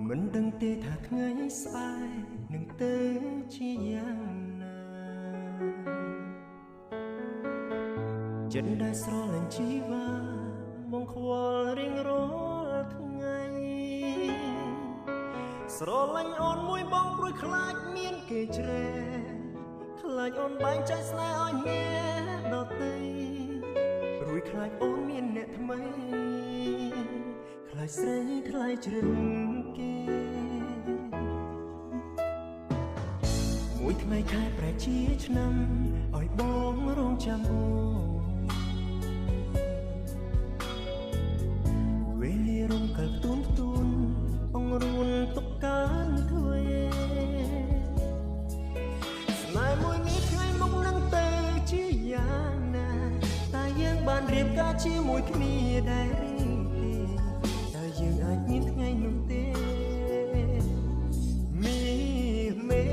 មិនដឹងទេថាថ្ងៃស្អែកនឹងទៅជាយ៉ាងណាចិត្តដែលស្រលាញ់ជីវ៉ាមកខ្វល់រៀងរាល់ថ្ងៃស្រលាញ់អូនមួយបងព្រួយខ្លាចមានគេជ្រែខ្លាចអូនបែងចែកស្នេហ៍ឲ្យអ្នកដទៃរួយខ្លាចអូនមានអ្នកថ្មីខ្លាចស្រីខ្លាចជ្រឹងគេមួយថ្ងៃខែប្រែជាឆ្នាំឲ្យបងរងចាំអូវេលារំកិលផ្ទួនអងរួនទុកកានធ្វើស្នេហ៍មួយនេះថ្ងៃមុខនឹងទៅជាយ៉ាងណាតែយើងបានរៀបការជាមួយគ្នាដែរទេតែយើងអាចមានថ្ងៃនោះទេមីមេ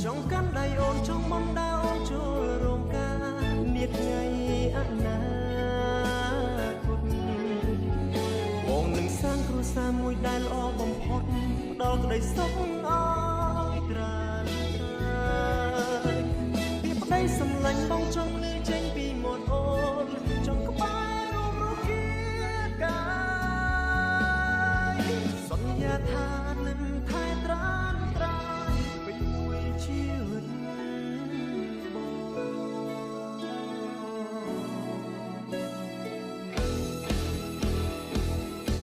ចង់កាន់ដៃអូនចង់បំដៅអូនចូលរោងការនាថ្ងៃអនាគតបងនឹងសាងគ្រួសារមួយដែលល្អបំផុតផ្ដល់ក្តីសុខឲ្យត្រានពីប្តីសម្លាញ់បងចង់